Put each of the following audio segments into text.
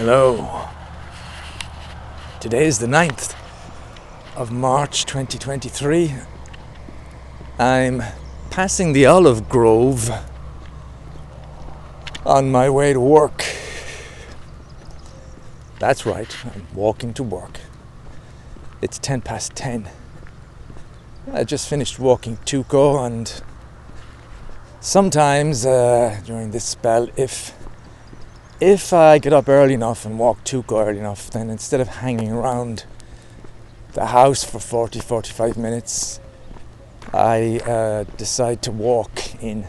Hello. Today is the 9th of March 2023. I'm passing the olive grove on my way to work. That's right, I'm walking to work. It's 10 past 10. I just finished walking Tuco, and sometimes during this spell, if I get up early enough and walk Tuco early enough, then instead of hanging around the house for 45 minutes, I decide to walk in,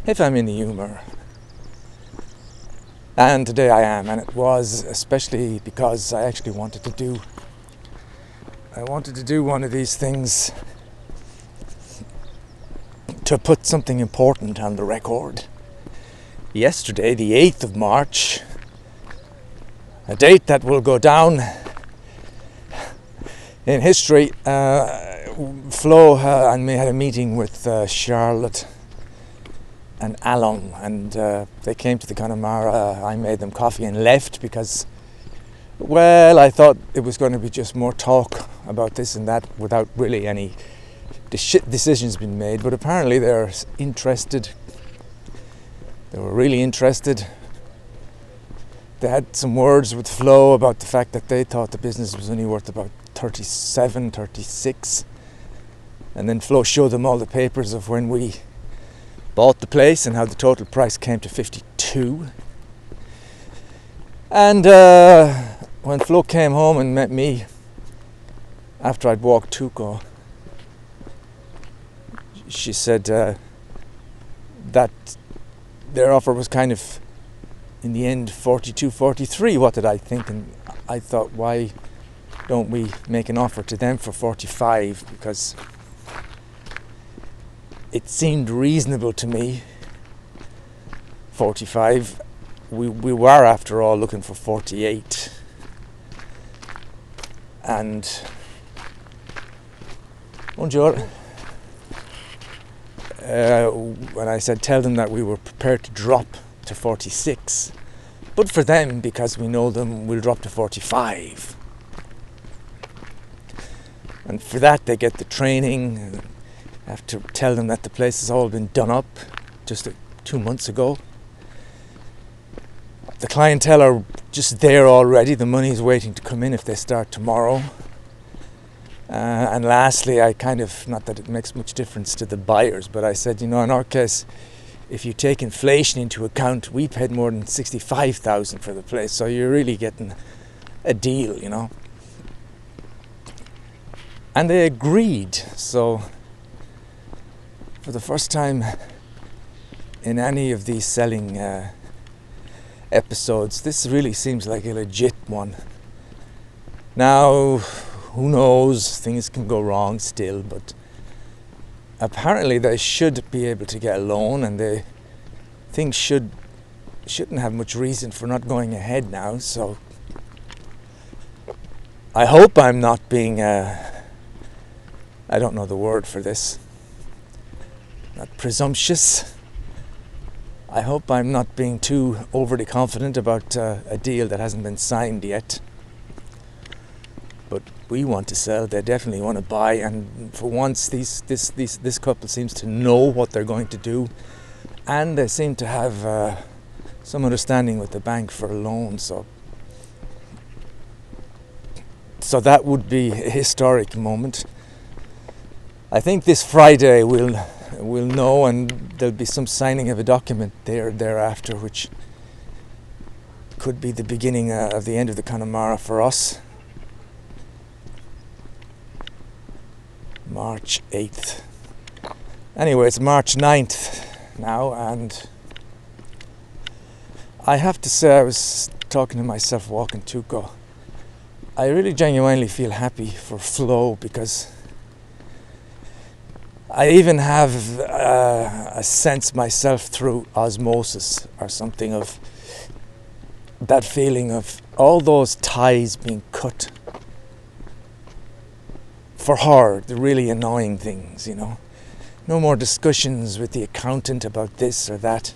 if I'm in the humour. And today I am, and it was especially because I actually wanted to do one of these things to put something important on the record. Yesterday, the 8th of March, a date that will go down in history, Flo and me had a meeting with Charlotte and Alan, and they came to the Connemara. I made them coffee and left because, well, I thought it was going to be just more talk about this and that without really any decisions being made, but apparently they're interested. They were really interested. They had some words with Flo about the fact that they thought the business was only worth about 37, 36. And then Flo showed them all the papers of when we bought the place and how the total price came to 52. And when Flo came home and met me after I'd walked Tuco, she said that their offer was kind of, in the end, 42, 43. What did I think? And I thought, why don't we make an offer to them for 45? Because it seemed reasonable to me. 45. We were, after all, looking for 48. And bonjour. When I said tell them that we were prepared to drop to 46, but for them, because we know them, we'll drop to 45. And for that they get the training. I have to tell them that the place has all been done up just 2 months ago. The clientele are just there already. The money is waiting to come in if they start tomorrow. And lastly, I kind of, not that it makes much difference to the buyers, but I said, in our case, if you take inflation into account, we paid more than 65,000 for the place, so you're really getting a deal, And they agreed. So for the first time in any of these selling episodes, this really seems like a legit one. Now, who knows, things can go wrong still, but apparently they should be able to get a loan, and things shouldn't have much reason for not going ahead now. So I hope I'm not being I don't know the word for this, not presumptuous. I hope I'm not being too overly confident about a deal that hasn't been signed yet. But we want to sell, they definitely want to buy, and for once this couple seems to know what they're going to do, and they seem to have some understanding with the bank for a loan, so that would be a historic moment. I think this Friday we'll know, and there'll be some signing of a document thereafter, which could be the beginning of the end of the Connemara for us. March 8th. Anyway, it's March 9th now, and I have to say, I was talking to myself walking Tuco. I really genuinely feel happy for Flo, because I even have a sense myself through osmosis or something of that feeling of all those ties being cut. For her, the really annoying things, No more discussions with the accountant about this or that.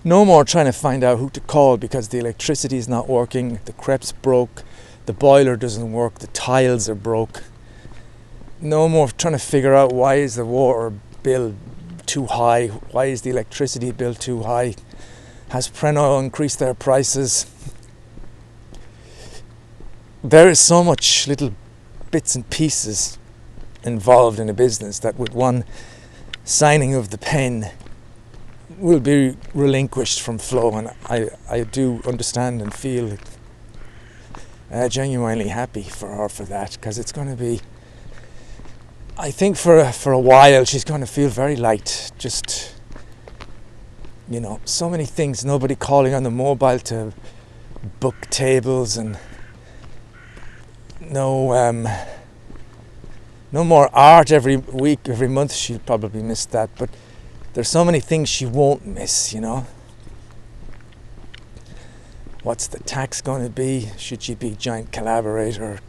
No more trying to find out who to call because the electricity is not working, the crepes broke, the boiler doesn't work, the tiles are broke. No more trying to figure out why is the water bill too high, why is the electricity bill too high, has Prenoil increased their prices. There is so much little bits and pieces involved in a business that with one signing of the pen will be relinquished from Flo, and I do understand and feel genuinely happy for her for that, because it's going to be, I think for a while she's going to feel very light. Just, so many things, nobody calling on the mobile to book tables, and no more art every week, every month. She'll probably miss that, but there's so many things she won't miss, What's the tax going to be? Should she be giant collaborator?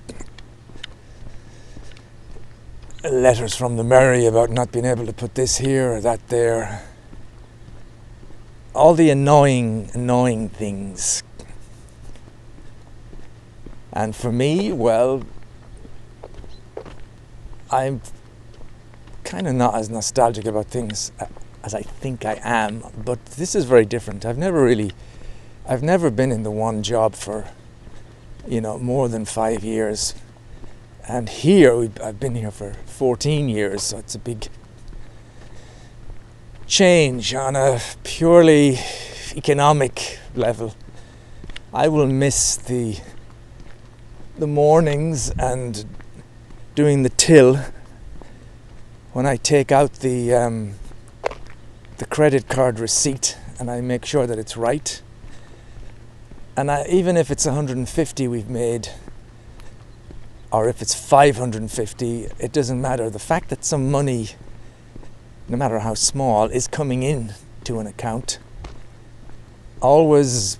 Letters from the Mary about not being able to put this here or that there. All the annoying things. And for me, well, I'm kind of not as nostalgic about things as I think I am, but this is very different. I've never been in the one job for, more than 5 years. And here, I've been here for 14 years, so it's a big change on a purely economic level. I will miss the mornings and doing the till when I take out the credit card receipt and I make sure that it's right. And even if it's 150 we've made, or if it's 550, it doesn't matter. The fact that some money, no matter how small, is coming in to an account always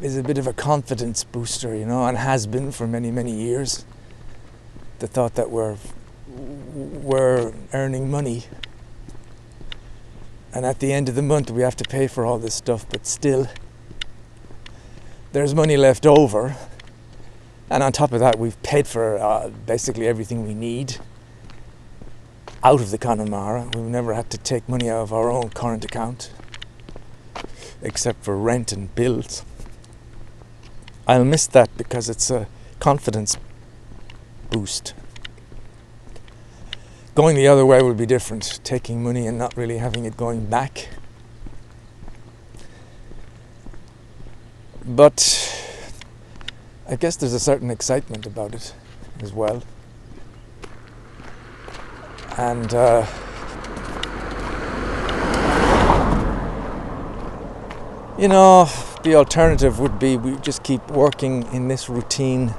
is a bit of a confidence booster, and has been for many, many years. The thought that we're earning money, and at the end of the month we have to pay for all this stuff, but still there's money left over. And on top of that, we've paid for basically everything we need out of the Connemara. We've never had to take money out of our own current account, except for rent and bills. I'll miss that because it's a confidence boost. Going the other way will be different, taking money and not really having it going back. But I guess there's a certain excitement about it as well. And the alternative would be we just keep working in this routine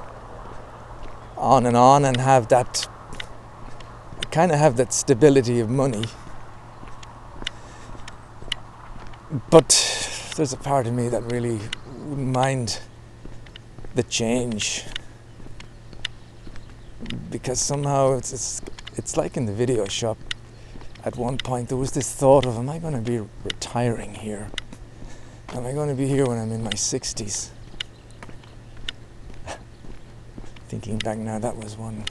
on and have that stability of money. But there's a part of me that really wouldn't mind the change, because somehow it's like in the video shop. At one point there was this thought of, am I going to be retiring here? Am I going to be here when I'm in my 60s? Thinking back now, that was one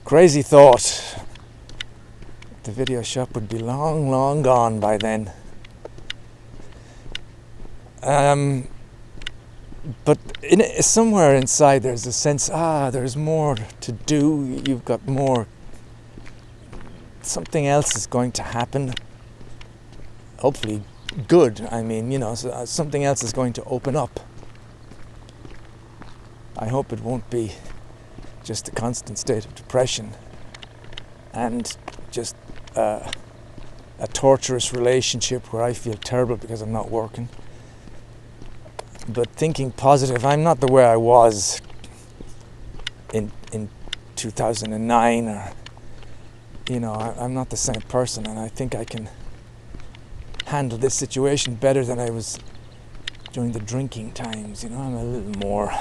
crazy thought. The video shop would be long, long gone by then. But somewhere inside there's a sense, there's more to do. You've got more. Something else is going to happen. Hopefully good. Something else is going to open up. I hope it won't be just a constant state of depression and just a torturous relationship where I feel terrible because I'm not working. But thinking positive, I'm not the way I was in 2009, or I'm not the same person, and I think I can handle this situation better than I was during the drinking times. I'm a little more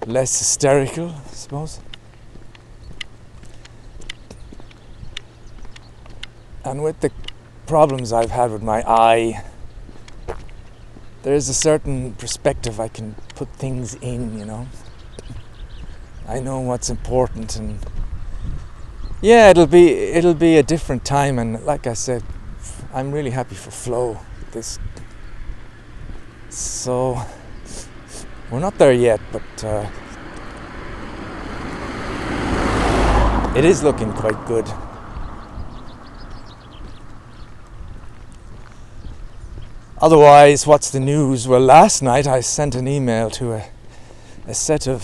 less hysterical, I suppose. And with the problems I've had with my eye, there's a certain perspective I can put things in, you know. I know what's important, and yeah, it'll be a different time. And like I said, I'm really happy for Flo. So we're not there yet, but it is looking quite good. Otherwise, what's the news? Well, last night I sent an email to a set of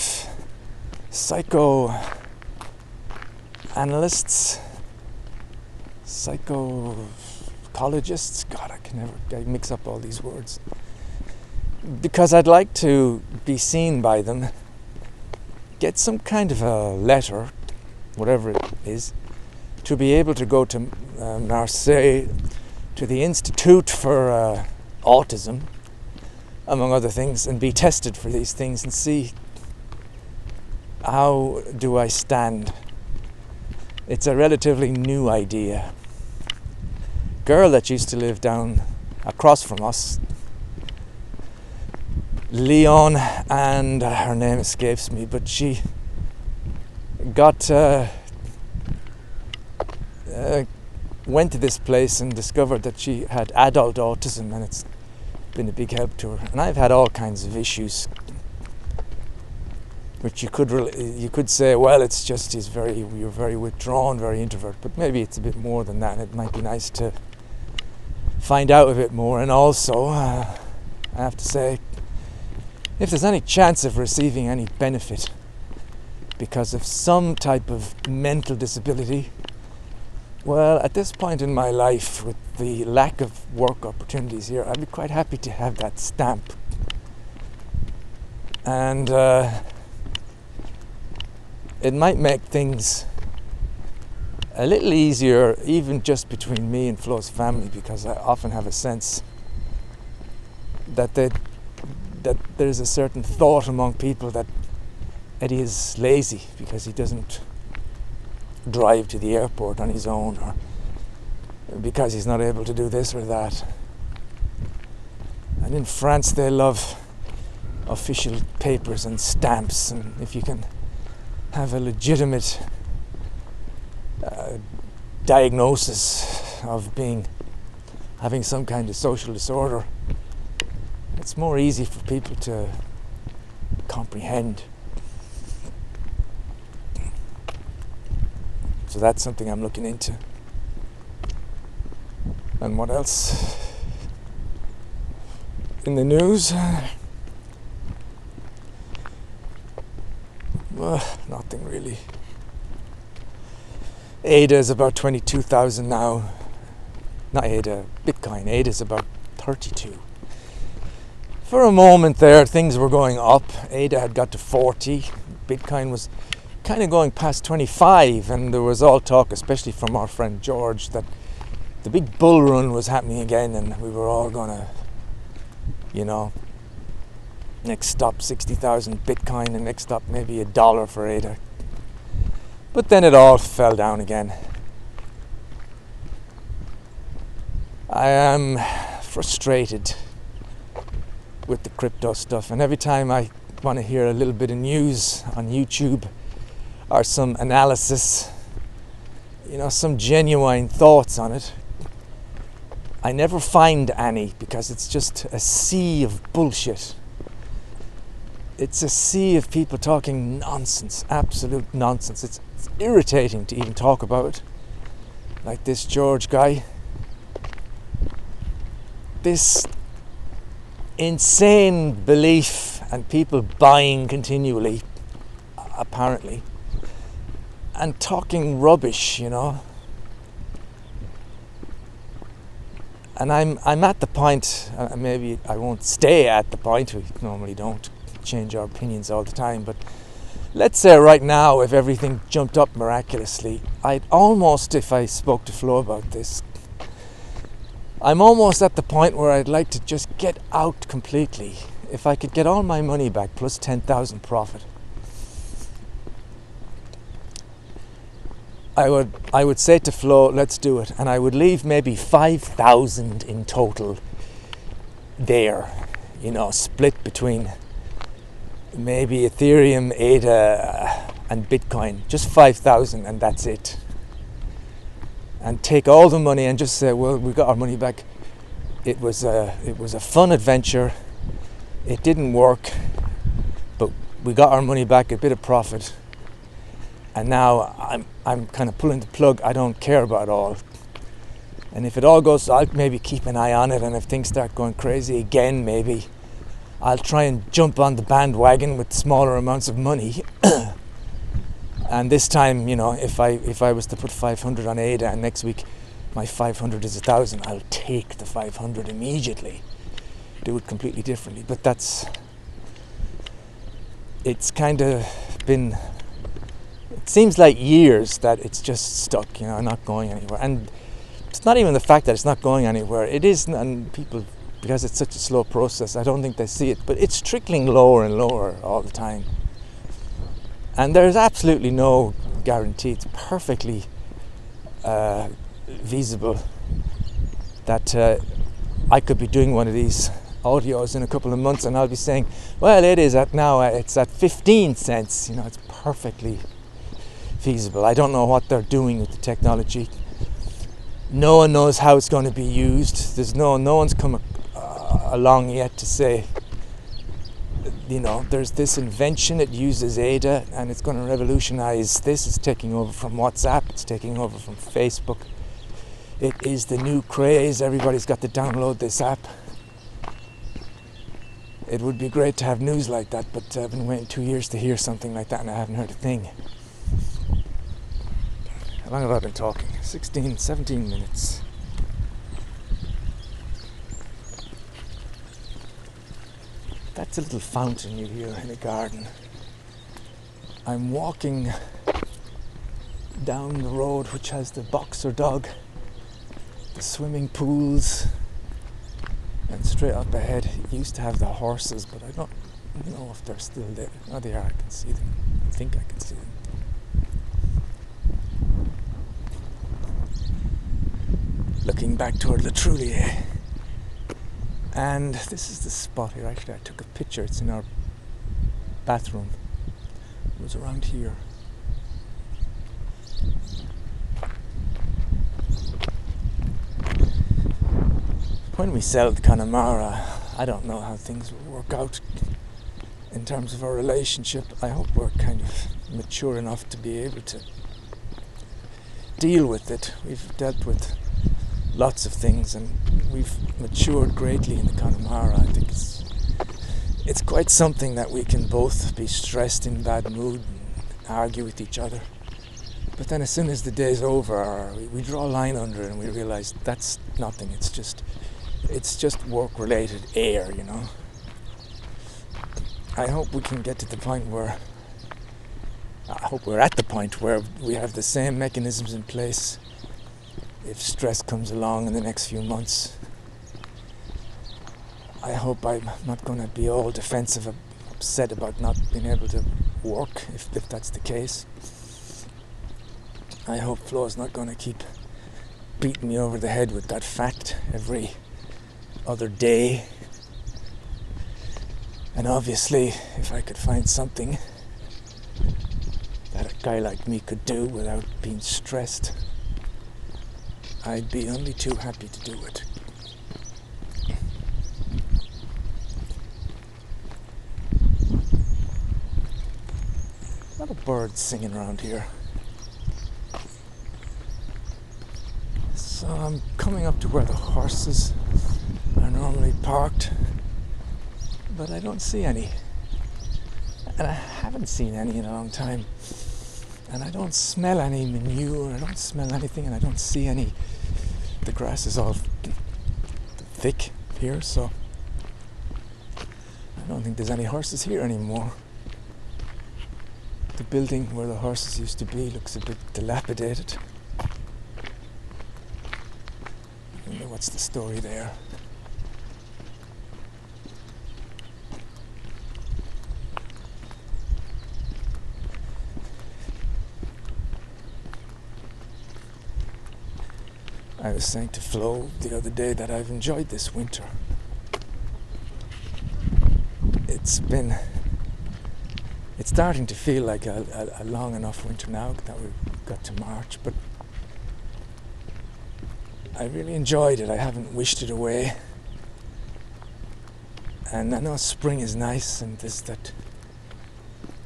psychoanalysts, psychologists. God, I mix up all these words. Because I'd like to be seen by them, get some kind of a letter, whatever it is, to be able to go to Marseille, to the Institute for Autism, among other things, and be tested for these things and see how do I stand. It's a relatively new idea. Girl that used to live down across from us, Leon, and her name escapes me, but she got went to this place and discovered that she had adult autism, and it's been a big help to her. And I've had all kinds of issues, which you could say, well, it's just you're very withdrawn, very introvert, but maybe it's a bit more than that. It might be nice to find out a bit more. And also, I have to say, if there's any chance of receiving any benefit because of some type of mental disability, well, at this point in my life, with the lack of work opportunities here, I'd be quite happy to have that stamp. And it might make things a little easier, even just between me and Flo's family, because I often have a sense that there's a certain thought among people that Eddie is lazy because he doesn't drive to the airport on his own, or because he's not able to do this or that. And in France they love official papers and stamps, and if you can have a legitimate diagnosis of having some kind of social disorder, it's more easy for people to comprehend. So that's something I'm looking into. And what else in the news? Nothing really. ADA is about 22,000 now. Not ADA, Bitcoin. ADA is about 32. For a moment there, things were going up. ADA had got to 40. Bitcoin was kind of going past 25, and there was all talk, especially from our friend George, that the big bull run was happening again, and we were all gonna, next stop 60,000 Bitcoin, and next stop maybe $1 for ADA. But then it all fell down again. I am frustrated with the crypto stuff, and every time I want to hear a little bit of news on YouTube or some analysis, some genuine thoughts on it, I never find any, because it's just a sea of bullshit. It's a sea of people talking nonsense, absolute nonsense. It's irritating to even talk about, like this George guy. This insane belief and people buying continually, apparently, and talking rubbish, And I'm at the point, maybe I won't stay at the point, we normally don't change our opinions all the time, but let's say right now, if everything jumped up miraculously, I'd almost, if I spoke to Flo about this, I'm almost at the point where I'd like to just get out completely. If I could get all my money back plus 10,000 profit. I would say to Flo, let's do it, and I would leave maybe 5,000 in total there, split between maybe Ethereum, ADA, and Bitcoin, just 5,000, and that's it. And take all the money and just say, well, we got our money back. It was a fun adventure. It didn't work, but we got our money back, a bit of profit. And now I'm kind of pulling the plug. I don't care about it all. And if it all goes, I'll maybe keep an eye on it. And if things start going crazy again, maybe I'll try and jump on the bandwagon with smaller amounts of money. And this time, if I was to put 500 on ADA and next week my 500 is 1,000, I'll take the 500 immediately. Do it completely differently. But it's kind of been, it seems like years that it's just stuck, not going anywhere. And it's not even the fact that it's not going anywhere. It is, and people, because it's such a slow process, I don't think they see it, but it's trickling lower and lower all the time. And there's absolutely no guarantee. It's perfectly feasible that I could be doing one of these audios in a couple of months and I'll be saying, well, it's at 15 cents. It's perfectly feasible. I don't know what they're doing with the technology. No one knows how it's going to be used. No one's come along yet to say, there's this invention, it uses ADA and it's going to revolutionize this. It's taking over from WhatsApp, it's taking over from Facebook. It is the new craze. Everybody's got to download this app. It would be great to have news like that, but I've been waiting 2 years to hear something like that and I haven't heard a thing. How long have I been talking? 17 minutes. That's a little fountain you hear in a garden. I'm walking down the road which has the boxer dog, the swimming pools, and straight up ahead it used to have the horses, but I don't know if they're still there. Oh, they are, I can see them. I think I can see them. Looking back toward La Troulier. And this is the spot here. Actually, I took a picture. It's in our bathroom. It was around here. When we sell the Connemara, I don't know how things will work out in terms of our relationship. I hope we're kind of mature enough to be able to deal with it. We've dealt with lots of things and we've matured greatly in the Connemara. I think it's quite something that we can both be stressed, in bad mood, and argue with each other. But then as soon as the day's over, we draw a line under it and we realize that's nothing. It's just work-related air, I hope we can get to the point where, I hope we're at the point where we have the same mechanisms in place if stress comes along in the next few months. I hope I'm not going to be all defensive, upset about not being able to work, if that's the case. I hope Flo's not going to keep beating me over the head with that fact every other day. And obviously, if I could find something that a guy like me could do without being stressed, I'd be only too happy to do it. A lot of birds singing around here. So I'm coming up to where the horses are normally parked, but I don't see any. And I haven't seen any in a long time. And I don't smell any manure, I don't smell anything, and I don't see any. The grass is all thick here, so I don't think there's any horses here anymore. The building where the horses used to be looks a bit dilapidated. I wonder what's the story there. I was saying to Flo the other day that I've enjoyed this winter. It's starting to feel like a long enough winter now that we've got to March, but I really enjoyed it. I haven't wished it away. And I know spring is nice, and there's a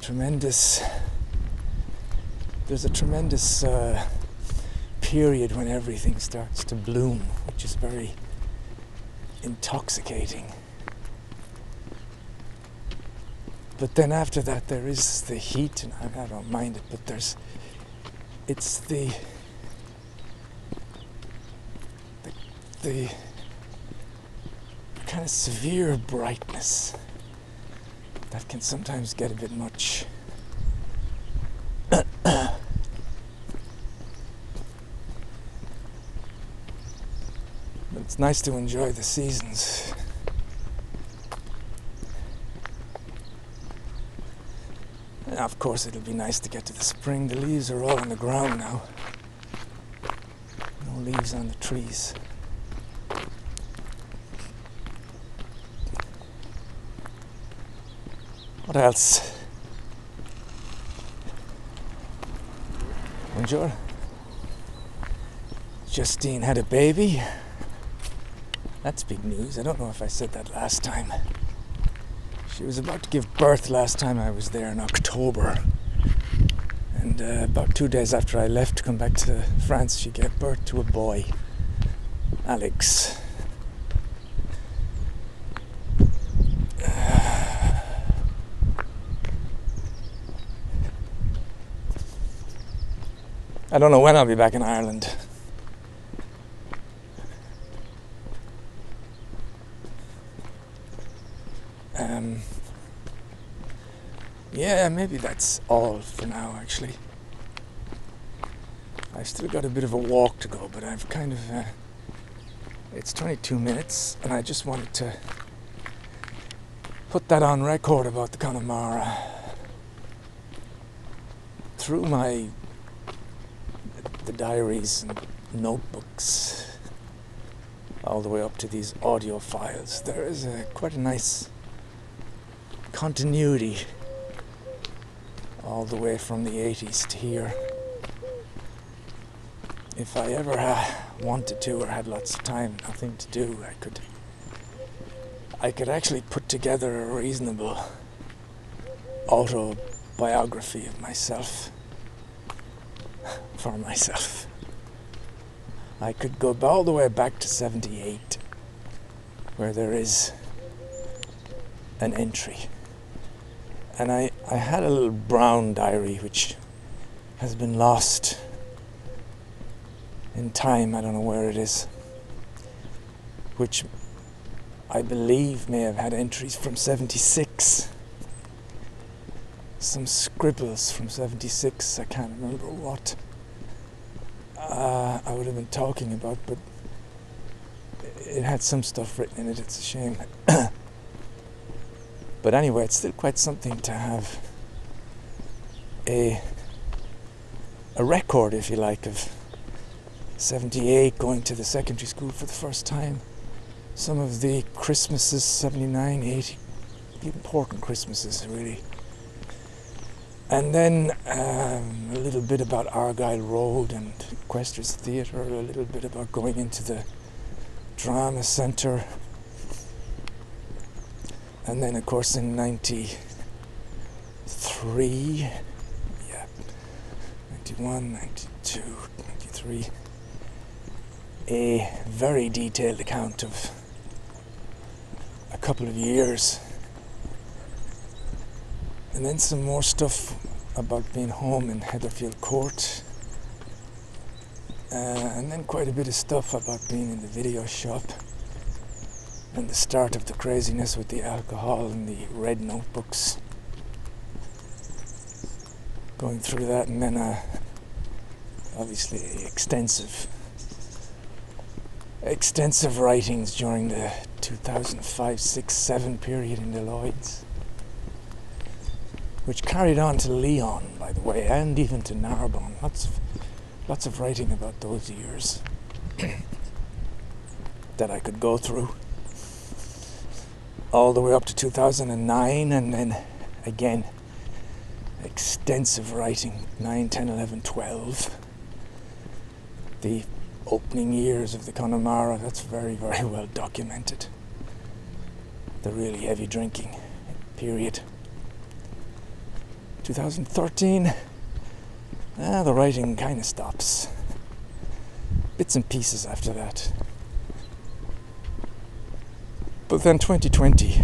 tremendous period when everything starts to bloom, which is very intoxicating. But then after that there is the heat, and I don't mind it, but it's the kind of severe brightness that can sometimes get a bit much. But it's nice to enjoy the seasons. And of course it'll be nice to get to the spring. The leaves are all on the ground now. No leaves on the trees. What else? Bonjour. Justine had a baby. That's big news. I don't know if I said that last time. She was about to give birth last time I was there in October. And about 2 days after I left to come back to France, she gave birth to a boy, Alex. I don't know when I'll be back in Ireland. Yeah, maybe that's all for now, actually. I've still got a bit of a walk to go, but I've kind of... it's 22 minutes, and I just wanted to put that on record about the Connemara. Through the diaries and notebooks, all the way up to these audio files, there is quite a nice continuity all the way from the 80s to here. If I ever wanted to or had lots of time, nothing to do, I could actually put together a reasonable autobiography of myself. For myself. I could go all the way back to 78, where there is an entry. And I had a little brown diary which has been lost in time, I don't know where it is, which I believe may have had entries from 76. Some scribbles from 76, I can't remember what I would have been talking about, but it had some stuff written in it, it's a shame. But anyway, it's still quite something to have a record, if you like, of 78, going to the secondary school for the first time. Some of the Christmases, 79, 80, important Christmases, really. And then a little bit about Argyle Road and Equestrians Theatre, a little bit about going into the drama centre. And then, of course, in 93, 91, 92, 93, a very detailed account of a couple of years. And then some more stuff about being home in Heatherfield Court. And then quite a bit of stuff about being in the video shop. And the start of the craziness with the alcohol and the red notebooks. Going through that, and then obviously extensive writings during the 2005, 6, 7 period in the Lloyds, which carried on to Leon, by the way, and even to Narbonne. Lots of writing about those years. that I could go through, all the way up to 2009, and then again extensive writing 9, 10, 11, 12. The opening years of the Connemara, that's very, very well documented. The really heavy drinking period. 2013, the writing kind of stops. Bits and pieces after that. But then 2020,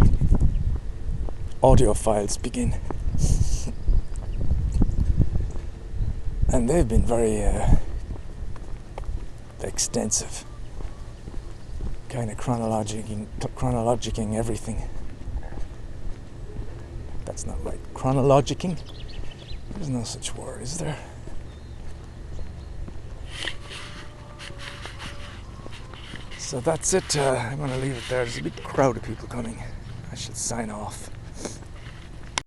audio files begin. And they've been very extensive. Kind of chronologicing everything. That's not right. Chronologicing? There's no such word, is there? So that's it. I'm going to leave it there. There's a big crowd of people coming. I should sign off.